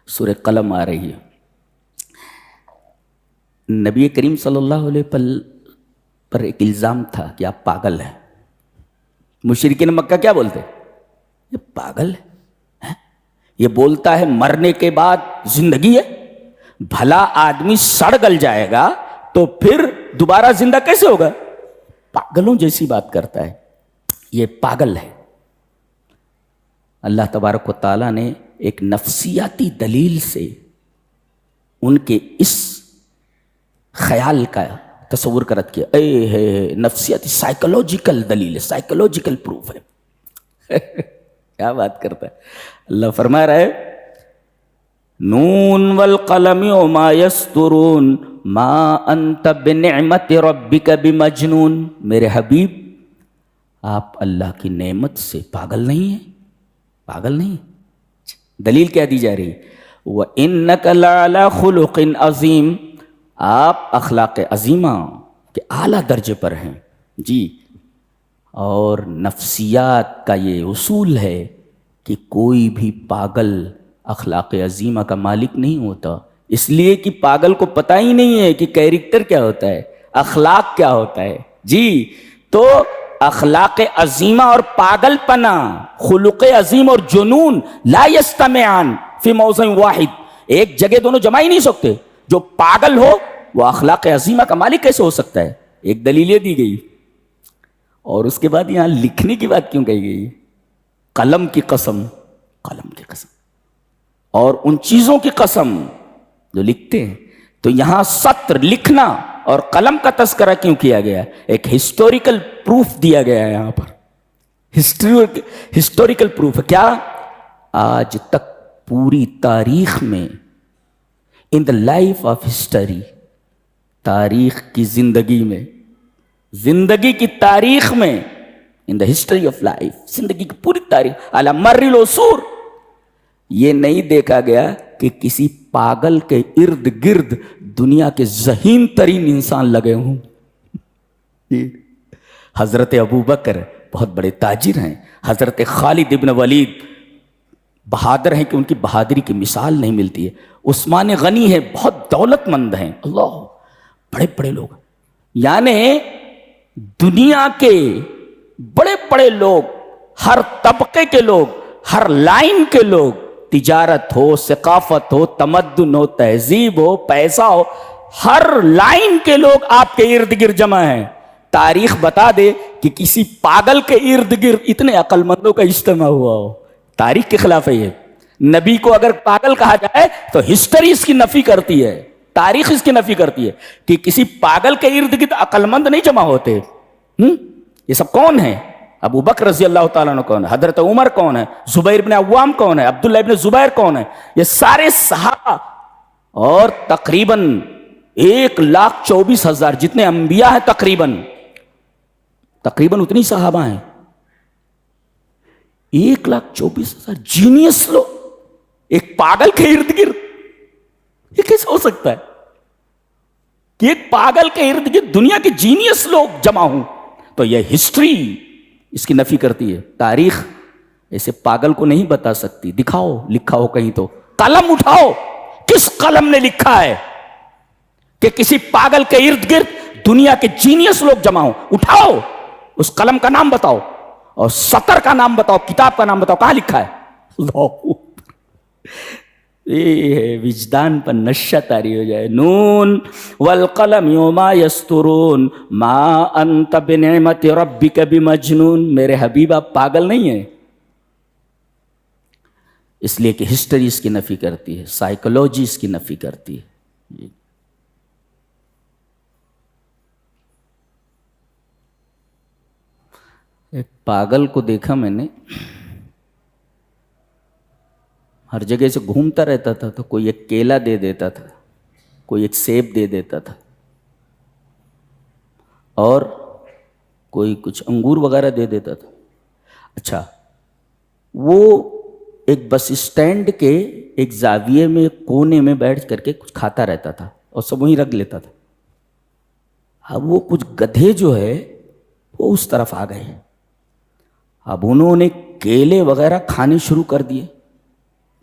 سورہ قلم آ رہی ہے. نبی کریم صلی اللہ علیہ پر ایک الزام تھا کہ آپ پاگل ہیں. مشرکین مکہ کیا بولتے؟ یہ پاگل ہے، یہ بولتا ہے مرنے کے بعد زندگی ہے. بھلا آدمی سڑ گل جائے گا تو پھر دوبارہ زندہ کیسے ہوگا؟ پاگلوں جیسی بات کرتا ہے، یہ پاگل ہے. اللہ تبارک و تعالیٰ نے ایک نفسیاتی دلیل سے ان کے اس خیال کا تصور کرت کیا. اے ہے نفسیاتی سائیکولوجیکل دلیل ہے، سائیکولوجیکل پروف ہے. کیا بات کرتا ہے. اللہ فرما رہا ہے نون والقلم وما یسطرون ما انت بنعمت ربک بمجنون. میرے حبیب آپ اللہ کی نعمت سے پاگل نہیں ہیں، پاگل نہیں. دلیل کیا دی جا رہی ہے؟ وَإِنَّكَ لَعَلَىٰ خُلُقٍ عَظِيمٍ، آپ اخلاق عظیمہ کے اعلیٰ درجے پر ہیں. جی، اور نفسیات کا یہ اصول ہے کہ کوئی بھی پاگل اخلاق عظیمہ کا مالک نہیں ہوتا، اس لیے کہ پاگل کو پتہ ہی نہیں ہے کہ کیریکٹر کیا ہوتا ہے، اخلاق کیا ہوتا ہے. جی، تو اخلاق عظیمہ اور پاگل پنا، خلق عظیم اور جنون لا یستمعان فی موضع واحد، ایک جگہ دونوں جمع ہی نہیں سکتے. جو پاگل ہو وہ اخلاق عظیمہ کا مالک کیسے ہو سکتا ہے؟ ایک دلیل یہ دی گئی. اور اس کے بعد یہاں لکھنے کی بات کیوں کہی گئی؟ قلم کی قسم، قلم کی قسم اور ان چیزوں کی قسم جو لکھتے ہیں. تو یہاں سطر لکھنا اور قلم کا تذکرہ کیوں کیا گیا؟ ایک ہسٹوریکل پروف دیا گیا ہے یہاں پر. ہسٹوریکل پروف ہے. کیا؟ آج تک پوری تاریخ میں ان دا لائف آف ہسٹری، تاریخ کی زندگی میں، زندگی کی تاریخ میں، ان دا ہسٹری آف لائف، زندگی کی پوری تاریخ علی مر العصور، یہ نہیں دیکھا گیا کہ کسی پاگل کے ارد گرد دنیا کے ذہین ترین انسان لگے ہوں. حضرت ابو بکر بہت بڑے تاجر ہیں، حضرت خالد ابن ولید بہادر ہیں کہ ان کی بہادری کی مثال نہیں ملتی ہے. عثمان غنی ہے، بہت دولت مند ہیں، اللہ بڑے بڑے لوگ. یعنی دنیا کے بڑے بڑے لوگ، ہر طبقے کے لوگ، ہر لائن کے لوگ، تجارت ہو، ثقافت ہو، تمدن ہو، تہذیب ہو، پیسہ ہو، ہر لائن کے لوگ آپ کے ارد گرد جمع ہیں. تاریخ بتا دے کہ کسی پاگل کے ارد گرد اتنے عقل مندوں کا اجتماع ہوا ہو. تاریخ کے خلاف ہے یہ. نبی کو اگر پاگل کہا جائے تو ہسٹری اس کی نفی کرتی ہے، تاریخ اس کی نفی کرتی ہے کہ کسی پاگل کے ارد گرد عقل مند نہیں جمع ہوتے. یہ سب کون ہیں؟ ابو بکر رضی اللہ تعالیٰ عنہ کون ہے؟ حضرت عمر کون ہے؟ زبیر بن عوام کون ہے؟ عبداللہ ابن زبیر کون ہے؟ یہ سارے صحابہ اور تقریباً 1,24,000 جتنے انبیاء ہیں، تقریباً اتنی صحابہ ہیں. 1,24,000 جینیس لوگ ایک پاگل کے ارد گرد، یہ کیسے ہو سکتا ہے کہ ایک پاگل کے ارد گرد دنیا کے جینیس لوگ جمع ہوں؟ تو یہ ہسٹری اس کی نفی کرتی ہے. تاریخ ایسے پاگل کو نہیں بتا سکتی. دکھاؤ لکھا ہو کہیں تو، قلم اٹھاؤ، کس قلم نے لکھا ہے کہ کسی پاگل کے ارد گرد دنیا کے جینیس لوگ جمع ہوں؟ اٹھاؤ، اس قلم کا نام بتاؤ اور سطر کا نام بتاؤ، کتاب کا نام بتاؤ، کہاں لکھا ہے؟ اللہ، یہ وجدان پر نشہ طاری ہو جائے. نون والقلم وما یسطرون ما انت بنعمت ربک بمجنون. میرے حبیب آپ پاگل نہیں ہیں، اس لیے کہ ہسٹری اس کی نفی کرتی ہے، سائیکولوجی اس کی نفی کرتی ہے. ایک پاگل کو دیکھا میں نے، ہر جگہ سے گھومتا رہتا تھا، تو کوئی ایک کیلا دے دیتا تھا، کوئی ایک سیب دے دیتا تھا، اور کوئی کچھ انگور وغیرہ دے دیتا تھا. اچھا، وہ ایک بس اسٹینڈ کے ایک زاویے میں کونے میں بیٹھ کر کے کچھ کھاتا رہتا تھا اور سب وہیں رکھ لیتا تھا. اب وہ کچھ گدھے جو ہے وہ اس طرف آ گئے، اب انہوں نے کیلے وغیرہ کھانے شروع کر دیے.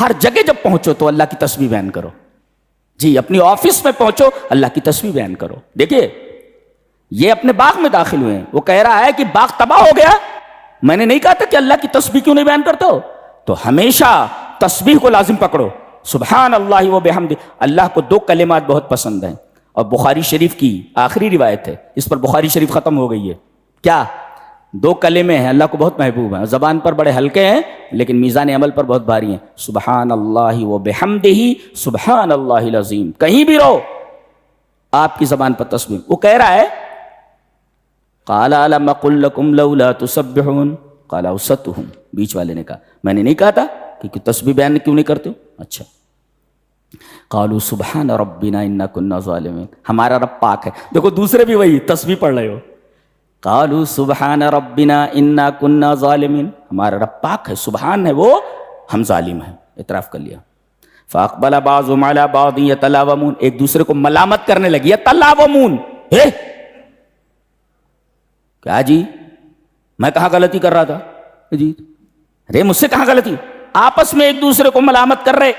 ہر جگہ جب پہنچو تو اللہ کی تسبیح بیان کرو. جی اپنی آفس میں پہنچو اللہ کی تسبیح بیان کرو. دیکھیے یہ اپنے باغ میں داخل ہوئے ہیں, وہ کہہ رہا ہے کہ باغ تباہ ہو گیا, میں نے نہیں کہا تھا کہ اللہ کی تسبیح کیوں نہیں بیان کرتے ہو؟ تو ہمیشہ تسبیح کو لازم پکڑو. سبحان اللہ و بحمدہ. اللہ کو دو کلمات بہت پسند ہیں, اور بخاری شریف کی آخری روایت ہے, اس پر بخاری شریف ختم ہو گئی ہے. کیا؟ دو کلمے ہیں اللہ کو بہت محبوب ہیں, زبان پر بڑے ہلکے ہیں لیکن میزان عمل پر بہت بھاری ہیں. سبحان اللہ و بحمدہ سبحان اللہ العظیم. کہیں بھی رہو آپ کی زبان پر تسبیح. وہ کہہ رہا ہے قال الم اقل لکم لولا تسبحون قال اوسطهم, بیچ والے نے کہا میں نے نہیں کہا تھا کہ تسبیح بیان کیوں نہیں کرتے ہو؟ اچھا. قالوا سبحان ربنا انا كنا ظالمین, ہمارا رب پاک ہے. دیکھو دوسرے بھی وہی تسبیح پڑھ رہے ہو. قالوا سبحان ربنا انا كنا ظالمین, ہمارا رب پاک ہے, سبحان ہے وہ, ہم ظالم ہیں, اعتراف کر لیا. فاقبل بعضهم على بعض يتلاومون, ایک دوسرے کو ملامت کرنے لگی. یتلاومون, کیا جی میں کہاں غلطی کر رہا تھا جی, ارے مجھ سے کہاں غلطی, آپس میں ایک دوسرے کو ملامت کر رہے.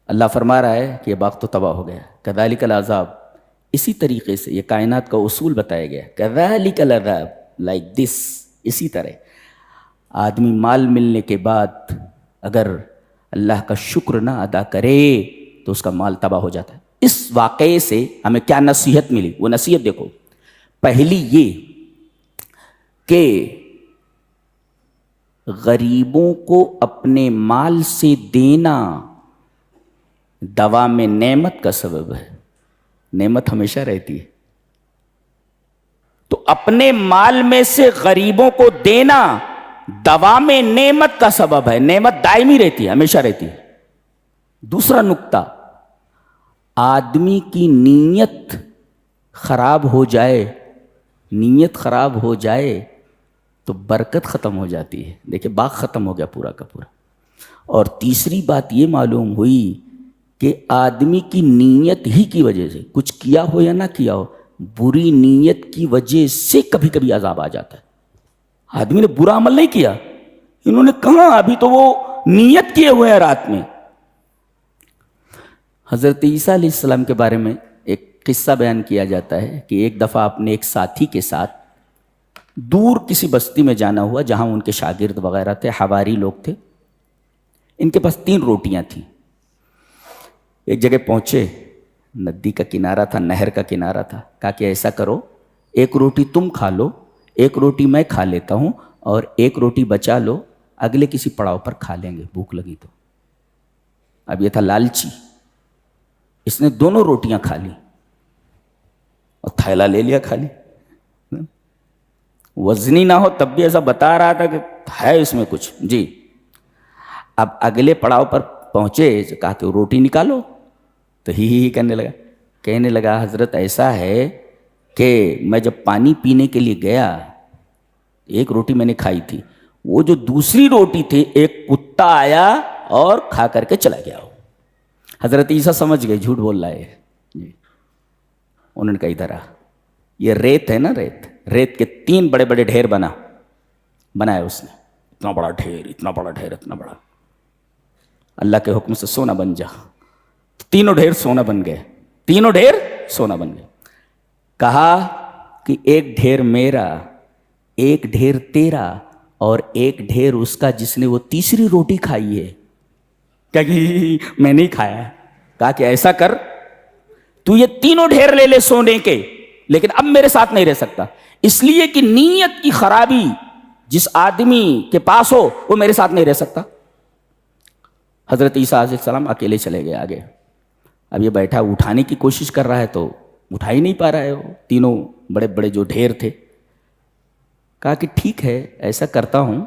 اللہ فرما رہا ہے کہ یہ باغ تو تباہ ہو گیا. کذالک العذاب, اسی طریقے سے یہ کائنات کا اصول بتایا گیا. کذالک العذاب, لائک دس, اسی طرح آدمی مال ملنے کے بعد اگر اللہ کا شکر نہ ادا کرے تو اس کا مال تباہ ہو جاتا ہے. اس واقعے سے ہمیں کیا نصیحت ملی؟ وہ نصیحت دیکھو. پہلی یہ کہ غریبوں کو اپنے مال سے دینا دوا میں نعمت کا سبب ہے. نعمت ہمیشہ رہتی ہے, تو اپنے مال میں سے غریبوں کو دینا دوا میں نعمت کا سبب ہے. نعمت دائمی رہتی ہے, ہمیشہ رہتی ہے. دوسرا نکتہ, آدمی کی نیت خراب ہو جائے, نیت خراب ہو جائے تو برکت ختم ہو جاتی ہے. دیکھیں باغ ختم ہو گیا پورا کا پورا. اور تیسری بات یہ معلوم ہوئی کہ آدمی کی نیت ہی کی وجہ سے, کچھ کیا ہو یا نہ کیا ہو, بری نیت کی وجہ سے کبھی کبھی عذاب آ جاتا ہے. آدمی نے برا عمل نہیں کیا, انہوں نے کہا ابھی تو وہ نیت کیے ہوئے ہیں رات میں. حضرت عیسیٰ علیہ السلام کے بارے میں ایک قصہ بیان کیا جاتا ہے کہ ایک دفعہ اپنے ایک ساتھی کے ساتھ دور کسی بستی میں جانا ہوا جہاں ان کے شاگرد وغیرہ تھے, حواری لوگ تھے. ان کے پاس 3 روٹیاں تھیں. ایک جگہ پہنچے, ندی کا کنارہ تھا, نہر کا کنارہ تھا. کہا کہ ایسا کرو, ایک روٹی تم کھا لو, ایک روٹی میں کھا لیتا ہوں, اور ایک روٹی بچا لو, اگلے کسی پڑاؤ پر کھا لیں گے بھوک لگی تو. اب یہ تھا لالچی, اس نے دونوں روٹیاں کھا لی اور تھیلا لے لیا کھا لی. وزنی نہ ہو تب بھی ایسا بتا رہا تھا کہ ہے اس میں کچھ. جی اب اگلے پڑاؤ پر پہنچے, کہا کہ روٹی نکالو, تو ہی کہنے لگا حضرت ایسا ہے کہ میں جب پانی پینے کے لیے گیا, ایک روٹی میں نے کھائی تھی, وہ جو دوسری روٹی تھی ایک کتا آیا اور کھا کر کے چلا گیا. حضرت عیسیٰ سمجھ گئے جھوٹ بول رہا ہے. جی انہوں نے کہا ادھر آ, یہ ریت ہے نا, ریت کے 3 بڑے بڑے ڈھیر بنایا اس نے. اتنا بڑا ڈھیر, اتنا بڑا ڈھیر, اتنا بڑا. اللہ کے حکم سے سونا بن جا. تینوں ڈھیر سونا بن گئے, تینوں ڈھیر سونا بن گئے. کہا کہ ایک ڈھیر میرا, ایک ڈھیر تیرا, اور ایک ڈھیر اس کا جس نے وہ تیسری روٹی کھائی ہے. کیا کہ میں نہیں کھایا ہے. کہا کہ ایسا کر, تو یہ تینوں ڈھیر لے لے سونے کے, لیکن اب میرے ساتھ نہیں رہ سکتا, اس لیے کہ نیت کی خرابی جس آدمی کے پاس ہو وہ میرے ساتھ نہیں رہ سکتا. حضرت عیسیٰ علیہ السلام اکیلے چلے گئے آگے. اب یہ بیٹھا اٹھانے کی کوشش کر رہا ہے تو اٹھا ہی نہیں پا رہا ہے, وہ تینوں بڑے بڑے جو ڈھیر تھے. کہا کہ ٹھیک ہے ایسا کرتا ہوں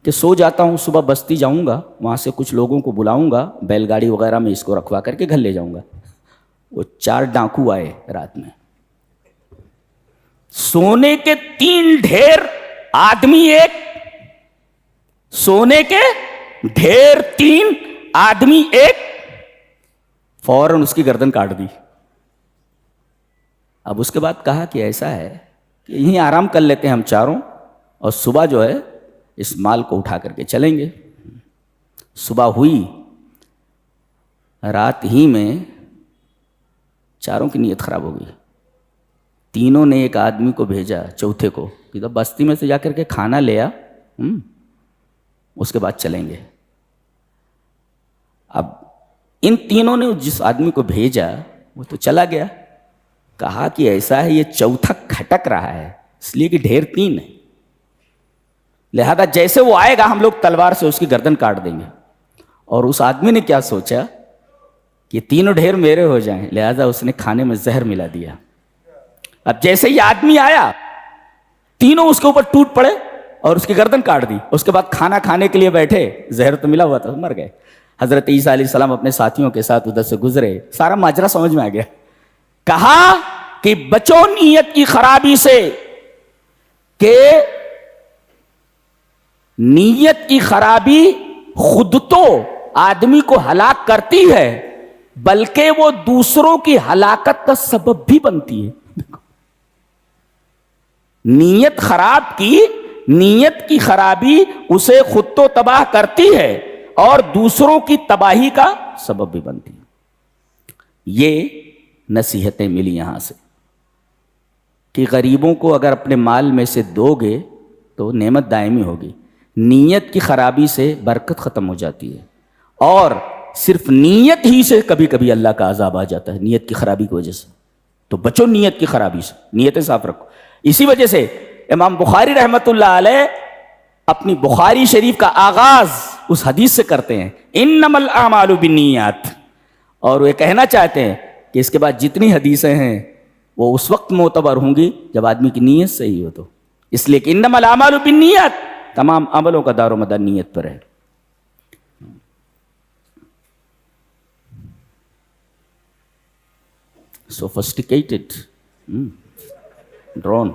کہ سو جاتا ہوں, صبح بستی جاؤں گا, وہاں سے کچھ لوگوں کو بلاؤں گا, بیل گاڑی وغیرہ میں اس کو رکھوا کر کے گھر لے جاؤں گا. وہ 4 ڈاکو آئے رات میں, سونے کے 3 ڈھیر, آدمی ایک, سونے کے ڈھیر 3, آدمی ایک. فوراً اس کی گردن کاٹ دی. اب اس کے بعد کہا کہ ایسا ہے کہ یہیں آرام کر لیتے ہیں ہم چاروں, اور صبح جو ہے اس مال کو اٹھا کر کے چلیں گے. صبح ہوئی, رات ہی میں چاروں کی نیت خراب ہو گئی. تینوں نے ایک آدمی کو بھیجا چوتھے کو کہ بستی میں سے جا کر کے کھانا لے آ, اس کے بعد چلیں گے. اب ان تینوں نے جس آدمی کو بھیجا وہ تو چلا گیا. کہا کہ ایسا ہے یہ چوتھا کھٹک رہا ہے, اس لیے کہ ڈھیر تین ہے, لہذا جیسے وہ آئے گا ہم لوگ تلوار سے اس کی گردن کاٹ دیں گے. اور اس آدمی نے کیا سوچا کہ تینوں ڈھیر میرے ہو جائیں, لہذا اس نے کھانے میں زہر ملا دیا. اب جیسے یہ آدمی آیا تینوں اس کے اوپر ٹوٹ پڑے اور اس کی گردن کاٹ دی. اس کے بعد کھانا کھانے کے لیے بیٹھے, زہر تو ملا ہوا تھا, مر گئے. حضرت عیسیٰ علیہ السلام اپنے ساتھیوں کے ساتھ ادھر سے گزرے, سارا ماجرا سمجھ میں آ گیا. کہا کہ بچو نیت کی خرابی سے, کہ نیت کی خرابی خود تو آدمی کو ہلاک کرتی ہے بلکہ وہ دوسروں کی ہلاکت کا سبب بھی بنتی ہے. نیت خراب کی, نیت کی خرابی اسے خود تو تباہ کرتی ہے اور دوسروں کی تباہی کا سبب بھی بنتی ہے. یہ نصیحتیں ملی یہاں سے کہ غریبوں کو اگر اپنے مال میں سے دو گے تو نعمت دائمی ہوگی. نیت کی خرابی سے برکت ختم ہو جاتی ہے, اور صرف نیت ہی سے کبھی کبھی اللہ کا عذاب آ جاتا ہے, نیت کی خرابی کی وجہ سے. تو بچو نیت کی خرابی سے, نیتیں صاف رکھو. اسی وجہ سے امام بخاری رحمۃ اللہ علیہ اپنی بخاری شریف کا آغاز اس حدیث سے کرتے ہیں, انما الاعمال بالنیات, اور وہ کہنا چاہتے ہیں کہ اس کے بعد جتنی حدیثیں ہیں وہ اس وقت معتبر ہوں گی جب آدمی کی نیت صحیح ہو. تو اس لیے کہ انما الاعمال بالنیات, تمام عملوں کا دار و مدار نیت پر ہے. Sophisticated drone.